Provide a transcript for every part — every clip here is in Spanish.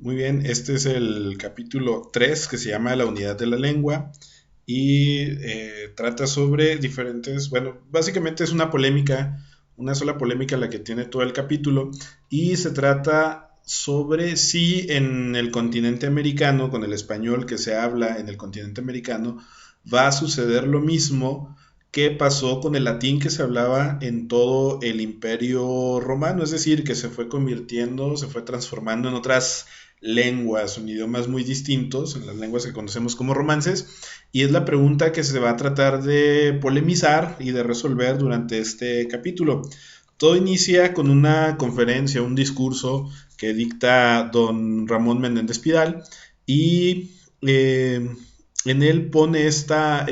Muy bien, este es el capítulo 3 que se llama La unidad de la lengua y trata sobre diferentes, bueno, básicamente es una polémica, una sola polémica la que tiene todo el capítulo y se trata sobre si en el continente americano, con el español que se habla en el continente americano, va a suceder lo mismo que pasó con el latín que se hablaba en todo el imperio romano, es decir, que se fue convirtiendo, se fue transformando en otras lenguas, en idiomas muy distintos, en las lenguas que conocemos como romances, y es la pregunta que se va a tratar de polemizar y de resolver durante este capítulo. Todo inicia con una conferencia, un discurso que dicta don Ramón Menéndez Pidal y en él pone esta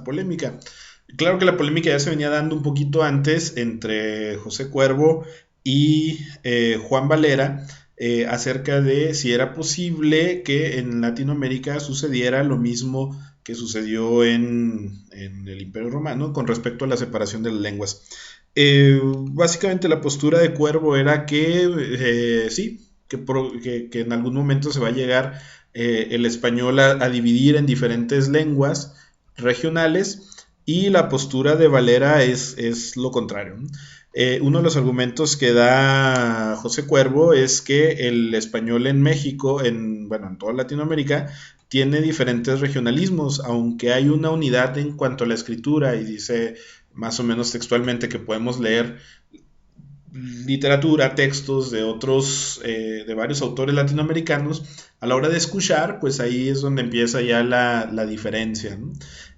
polémica. Claro que la polémica ya se venía dando un poquito antes entre José Cuervo y Juan Valera, acerca de si era posible que en Latinoamérica sucediera lo mismo que sucedió en el Imperio Romano con respecto a la separación de las lenguas. Básicamente la postura de Cuervo era que sí, que en algún momento se va a llegar el español a dividir en diferentes lenguas regionales, y la postura de Valera es lo contrario, ¿no? Uno de los argumentos que da José Cuervo es que el español en México, bueno, en toda Latinoamérica, tiene diferentes regionalismos, aunque hay una unidad en cuanto a la escritura, y dice más o menos textualmente que podemos leer literatura, textos de otros, de varios autores latinoamericanos. A la hora de escuchar, pues ahí es donde empieza ya la diferencia, ¿no?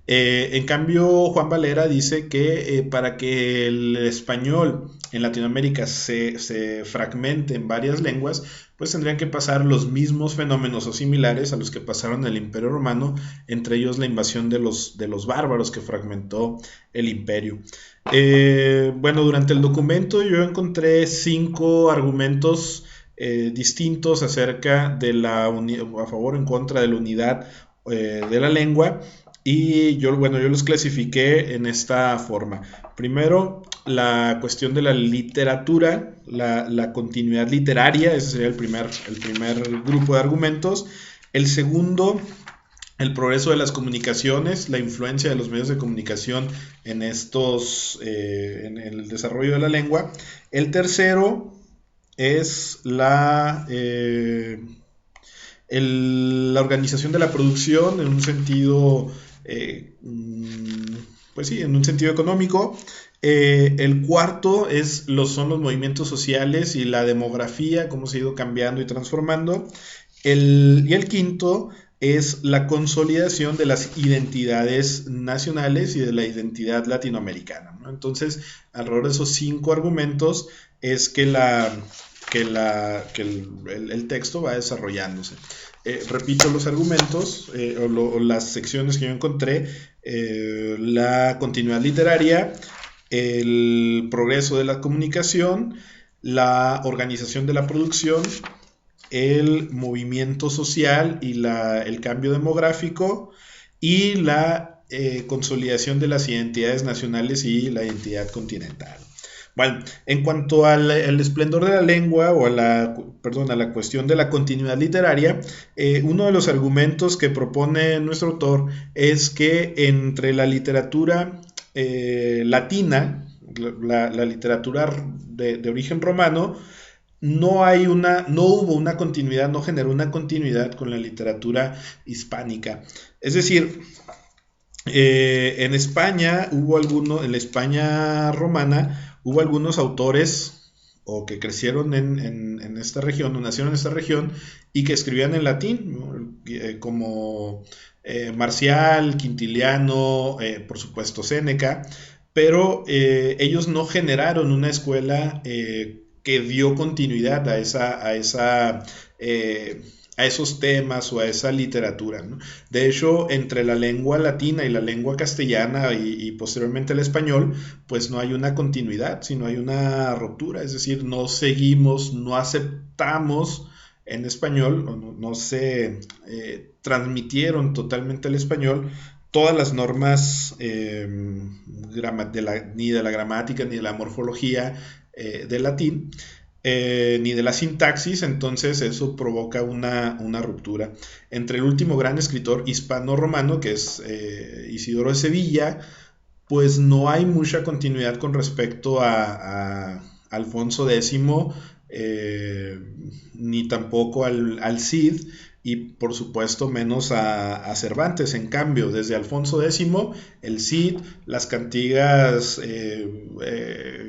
En cambio, Juan Valera dice que para que el español en Latinoamérica se fragmente en varias lenguas, pues tendrían que pasar los mismos fenómenos o similares a los que pasaron en el Imperio Romano, entre ellos la invasión de los bárbaros que fragmentó el imperio. Bueno, durante el documento yo encontré 5 argumentos distintos acerca de a favor o en contra de la unidad de la lengua, y yo los clasifiqué en esta forma. Primero, la cuestión de la literatura, la continuidad literaria, ese sería el primer grupo de argumentos. El segundo, el progreso de las comunicaciones, la influencia de los medios de comunicación en el desarrollo de la lengua. El tercero es la organización de la producción en un sentido, pues sí, en un sentido económico. El cuarto son los movimientos sociales y la demografía, cómo se ha ido cambiando y transformando. Y el quinto es la consolidación de las identidades nacionales y de la identidad latinoamericana, ¿no? Entonces, alrededor de esos 5 argumentos es que el texto va desarrollándose. Repito los argumentos o las secciones que yo encontré: la continuidad literaria, el progreso de la comunicación, la organización de la producción, el movimiento social y el cambio demográfico, y la consolidación de las identidades nacionales y la identidad continental. Bueno, en cuanto al esplendor de la lengua, o a la cuestión de la continuidad literaria, uno de los argumentos que propone nuestro autor es que entre la literatura latina, la literatura de origen romano, no hubo una continuidad, no generó una continuidad con la literatura hispánica. Es decir, en la España romana, hubo algunos autores o que crecieron en esta región, o nacieron en esta región, y que escribían en latín, ¿no? Como Marcial, Quintiliano, por supuesto Séneca, pero ellos no generaron una escuela que dio continuidad a esos temas o a esa literatura, ¿no? De hecho, entre la lengua latina y la lengua castellana y posteriormente el español, pues no hay una continuidad, sino hay una ruptura. Es decir, no seguimos, no aceptamos en español, no se transmitieron totalmente al español todas las normas, ni de la gramática ni de la morfología del latín. ni de la sintaxis, entonces eso provoca una ruptura. Entre el último gran escritor hispano-romano, que es Isidoro de Sevilla, pues no hay mucha continuidad con respecto a Alfonso X, ni tampoco al Cid, y por supuesto menos a Cervantes. En cambio, desde Alfonso X, el Cid, las cantigas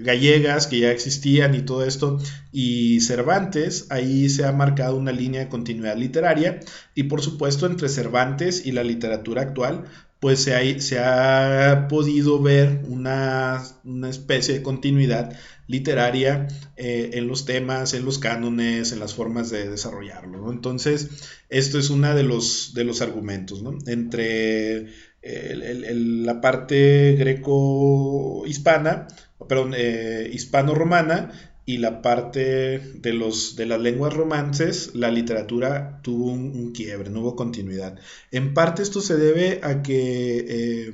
gallegas que ya existían y todo esto, y Cervantes, ahí se ha marcado una línea de continuidad literaria, y por supuesto entre Cervantes y la literatura actual, pues se ha podido ver una especie de continuidad literaria en los temas, en los cánones, en las formas de desarrollarlo, ¿no? Entonces, esto es uno de los argumentos, ¿no? Entre la parte greco-hispana, perdón, hispano-romana, y la parte de las lenguas romances, la literatura tuvo un quiebre, no hubo continuidad. En parte esto se debe a que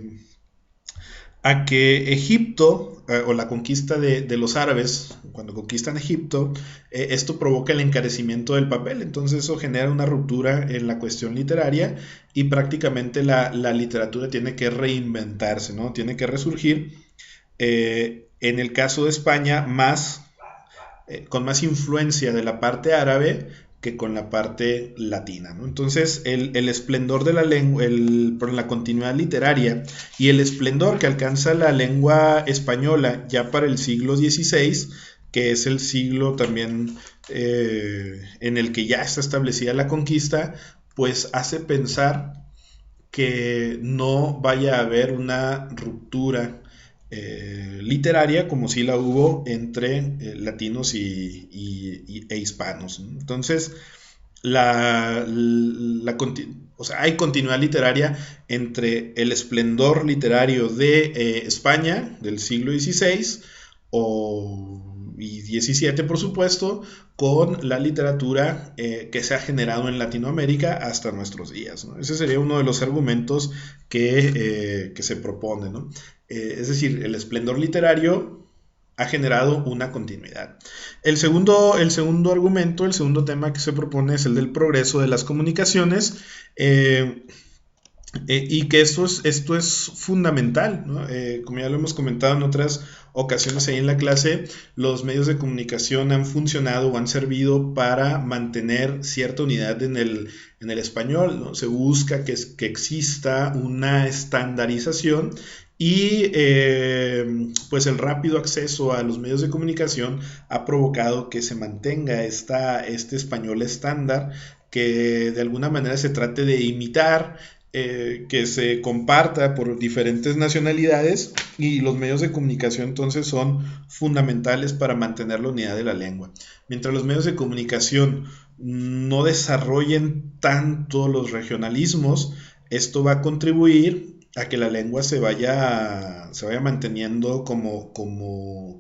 Egipto, o la conquista de los árabes, cuando conquistan Egipto, esto provoca el encarecimiento del papel, entonces eso genera una ruptura en la cuestión literaria, y prácticamente la literatura tiene que reinventarse, ¿no? Tiene que resurgir. En el caso de España, con más influencia de la parte árabe que con la parte latina, ¿no? Entonces, el esplendor de la lengua, la continuidad literaria y el esplendor que alcanza la lengua española ya para el siglo XVI, que es el siglo también en el que ya está establecida la conquista, pues hace pensar que no vaya a haber una ruptura literaria como si la hubo entre latinos e hispanos. Entonces, o sea, hay continuidad literaria entre el esplendor literario de España del siglo XVI y XVII, por supuesto, con la literatura que se ha generado en Latinoamérica hasta nuestros días, ¿no? Ese sería uno de los argumentos que se propone, ¿no? Es decir, el esplendor literario ha generado una continuidad. El segundo argumento, el segundo tema que se propone es el del progreso de las comunicaciones, y que esto es fundamental, ¿no? Como ya lo hemos comentado en otras ocasiones ahí en la clase, los medios de comunicación han funcionado o han servido para mantener cierta unidad en el español, ¿no? Se busca que exista una estandarización, y pues el rápido acceso a los medios de comunicación ha provocado que se mantenga este español estándar, que de alguna manera se trate de imitar, que se comparta por diferentes nacionalidades, y los medios de comunicación entonces son fundamentales para mantener la unidad de la lengua. Mientras los medios de comunicación no desarrollen tanto los regionalismos, esto va a contribuir a que la lengua se vaya manteniendo como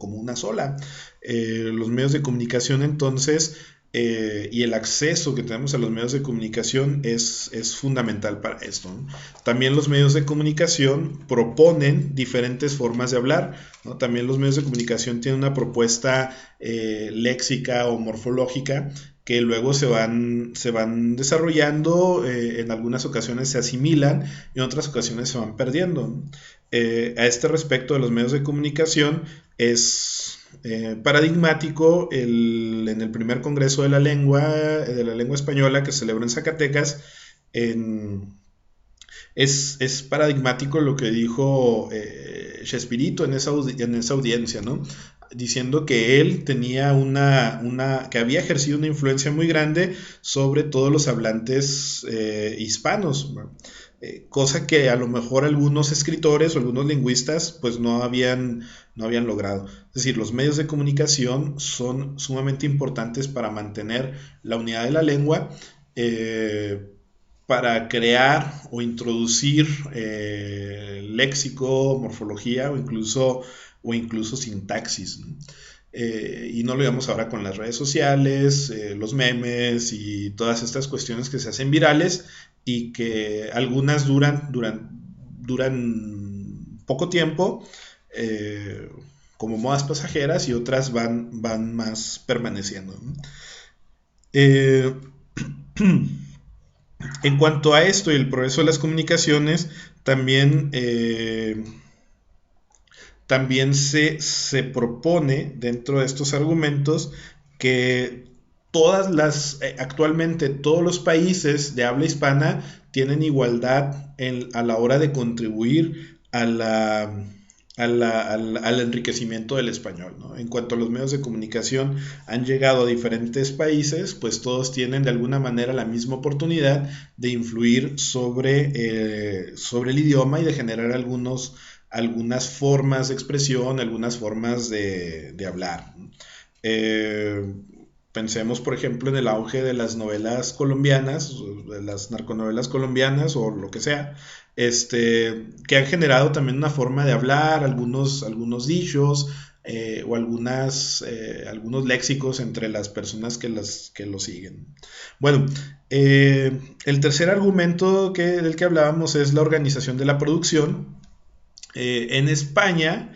una sola. Los medios de comunicación entonces, y el acceso que tenemos a los medios de comunicación es fundamental para esto, ¿no? También los medios de comunicación proponen diferentes formas de hablar, ¿no? También los medios de comunicación tienen una propuesta léxica o morfológica que luego se van desarrollando, en algunas ocasiones se asimilan y en otras ocasiones se van perdiendo, ¿no? A este respecto de los medios de comunicación es paradigmático en el primer Congreso de la Lengua Española que se celebró en Zacatecas. Es paradigmático lo que dijo Chespirito en esa audiencia, ¿no? Diciendo que él tenía que había ejercido una influencia muy grande sobre todos los hablantes hispanos, ¿no? Cosa que a lo mejor algunos escritores o algunos lingüistas pues no habían logrado. Es decir, los medios de comunicación son sumamente importantes para mantener la unidad de la lengua, para crear o introducir léxico, morfología o incluso sintaxis, ¿no? Y no lo digamos ahora con las redes sociales, los memes y todas estas cuestiones que se hacen virales y que algunas duran poco tiempo, como modas pasajeras y otras van más permaneciendo, ¿no? Eh, en cuanto a esto y el progreso de las comunicaciones, también, también se propone dentro de estos argumentos que actualmente todos los países de habla hispana tienen igualdad a la hora de contribuir al enriquecimiento del español, ¿no? En cuanto a los medios de comunicación han llegado a diferentes países, pues todos tienen de alguna manera la misma oportunidad de influir sobre el idioma y de generar algunas formas de expresión, algunas formas de hablar, ¿no? Eh, Pensemos, por ejemplo, en el auge de las novelas colombianas, de las narconovelas colombianas o lo que sea, que han generado también una forma de hablar, algunos dichos o algunos léxicos entre las personas que lo siguen. Bueno, el tercer argumento del que hablábamos es la organización de la producción. En España,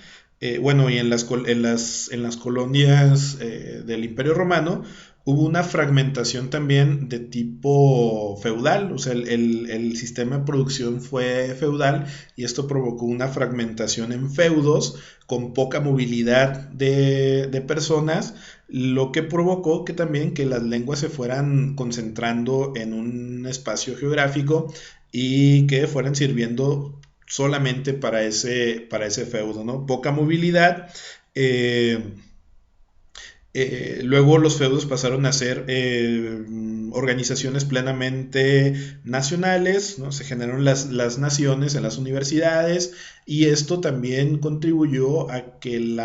bueno, y en las colonias del Imperio Romano, hubo una fragmentación también de tipo feudal, o sea, el sistema de producción fue feudal y esto provocó una fragmentación en feudos con poca movilidad de personas, lo que provocó que también que las lenguas se fueran concentrando en un espacio geográfico y que fueran sirviendo solamente para ese feudo, ¿no? Poca movilidad. Luego los feudos pasaron a ser organizaciones plenamente nacionales, ¿no? Se generaron las naciones en las universidades y esto también contribuyó a que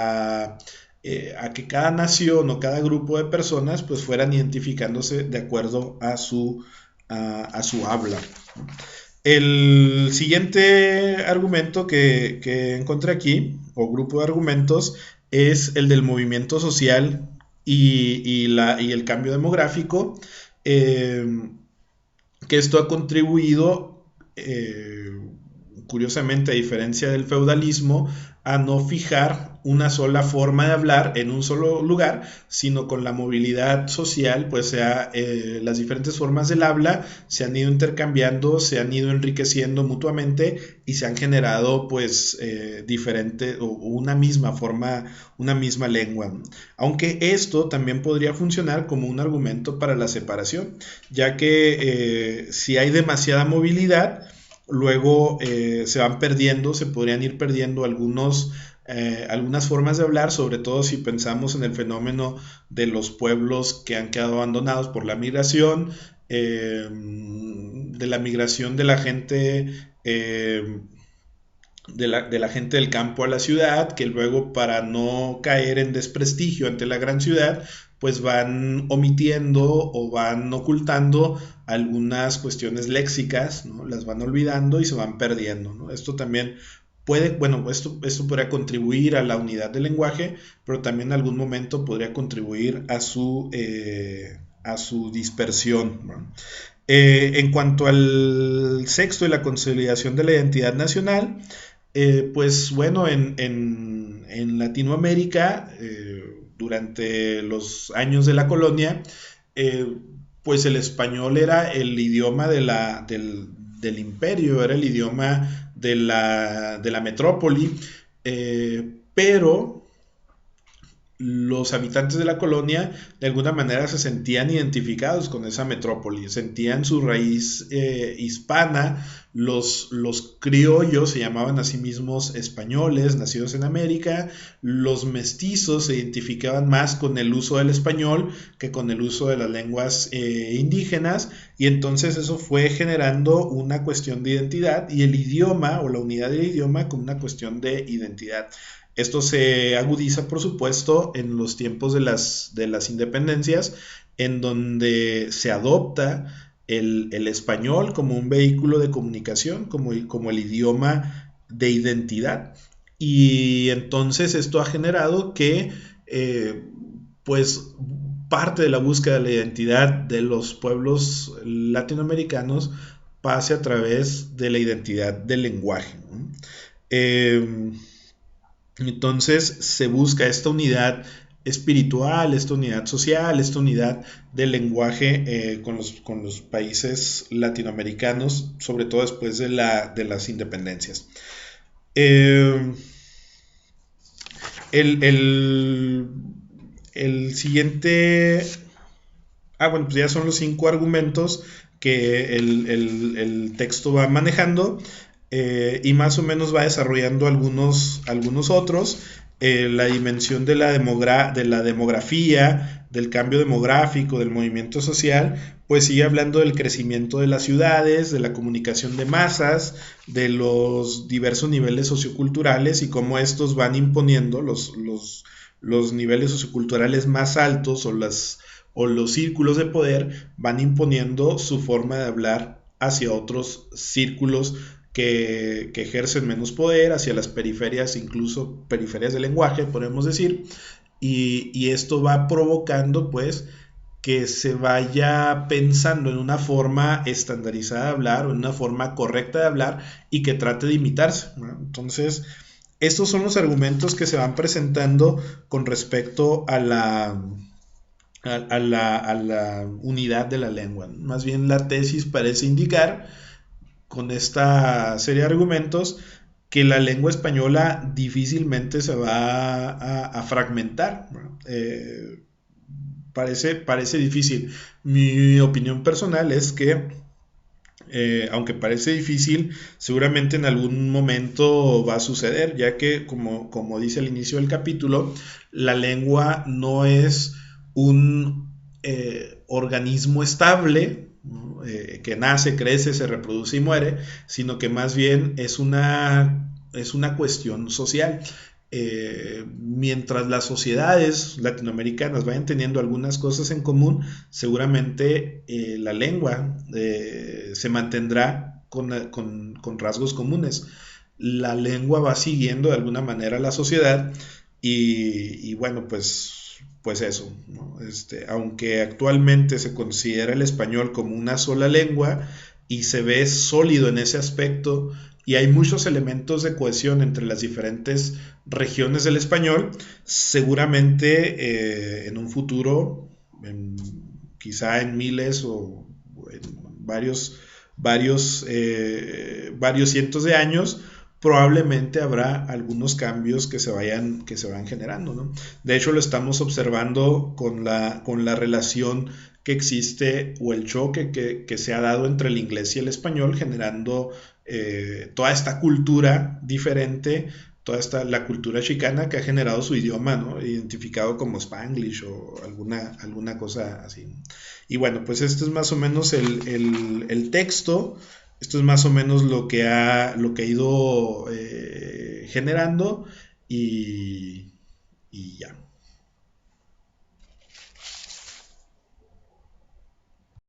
cada nación o cada grupo de personas pues fueran identificándose de acuerdo a su habla, ¿no? El siguiente argumento que encontré aquí, o grupo de argumentos, es el del movimiento social y el cambio demográfico, eh, que esto ha contribuido, curiosamente, a diferencia del feudalismo, a no fijar una sola forma de hablar en un solo lugar, sino con la movilidad social, pues las diferentes formas del habla se han ido intercambiando, se han ido enriqueciendo mutuamente y se han generado pues diferente o una misma forma, una misma lengua. Aunque esto también podría funcionar como un argumento para la separación, ya que si hay demasiada movilidad, luego se podrían ir perdiendo algunas formas de hablar, sobre todo si pensamos en el fenómeno de los pueblos que han quedado abandonados por la migración, de la migración de la gente, de la gente del campo a la ciudad, que luego para no caer en desprestigio ante la gran ciudad, pues van omitiendo o van ocultando algunas cuestiones léxicas, ¿no? Las van olvidando y se van perdiendo, ¿no? Esto también bueno, esto podría contribuir a la unidad del lenguaje, pero también en algún momento podría contribuir a su dispersión, ¿no? En cuanto al sexto y la consolidación de la identidad nacional, pues bueno, en Latinoamérica, durante los años de la colonia, eh, pues el español era el idioma del imperio, era el idioma de la metrópoli, pero los habitantes de la colonia de alguna manera se sentían identificados con esa metrópoli, sentían su raíz hispana, los criollos se llamaban a sí mismos españoles, nacidos en América, los mestizos se identificaban más con el uso del español que con el uso de las lenguas indígenas, y entonces eso fue generando una cuestión de identidad y el idioma o la unidad del idioma como una cuestión de identidad. Esto se agudiza, por supuesto, en los tiempos de las independencias, en donde se adopta el español como un vehículo de comunicación, como el idioma de identidad. Y entonces esto ha generado que, pues, parte de la búsqueda de la identidad de los pueblos latinoamericanos pase a través de la identidad del lenguaje, ¿no? Entonces se busca esta unidad espiritual, esta unidad social, esta unidad del lenguaje con los países latinoamericanos, sobre todo después de las independencias. Eh, el, el, el siguiente... bueno, pues ya son los 5 argumentos que el texto va manejando, y más o menos va desarrollando algunos otros. La dimensión de de la demografía, del cambio demográfico, del movimiento social, pues sigue hablando del crecimiento de las ciudades, de la comunicación de masas, de los diversos niveles socioculturales y cómo estos van imponiendo los niveles socioculturales más altos o los círculos de poder van imponiendo su forma de hablar hacia otros círculos que ejercen menos poder, hacia las periferias, incluso periferias del lenguaje, podemos decir, y esto va provocando pues que se vaya pensando en una forma estandarizada de hablar o en una forma correcta de hablar y que trate de imitarse, ¿no? Entonces, estos son los argumentos que se van presentando con respecto a la unidad de la lengua. Más bien la tesis parece indicar, con esta serie de argumentos, que la lengua española difícilmente se va a fragmentar, ¿no? Parece difícil. Mi opinión personal es que, aunque parece difícil, seguramente en algún momento va a suceder, ya que, como dice al inicio del capítulo, la lengua no es un organismo estable, ¿no? Que nace, crece, se reproduce y muere, sino que más bien es una cuestión social. Mientras las sociedades latinoamericanas vayan teniendo algunas cosas en común, seguramente la lengua se mantendrá con rasgos comunes. La lengua va siguiendo de alguna manera a la sociedad y bueno, pues eso, ¿no? Aunque actualmente se considera el español como una sola lengua y se ve sólido en ese aspecto y hay muchos elementos de cohesión entre las diferentes regiones del español, seguramente en un futuro, quizá en miles o en varios cientos de años, probablemente habrá algunos cambios que se van generando, ¿no? De hecho, lo estamos observando con la relación que existe o el choque que se ha dado entre el inglés y el español, generando toda esta cultura diferente, la cultura chicana que ha generado su idioma, ¿no? Identificado como Spanglish o alguna cosa así. Y bueno, pues este es más o menos el texto. Esto es más o menos lo que ha ido generando y ya.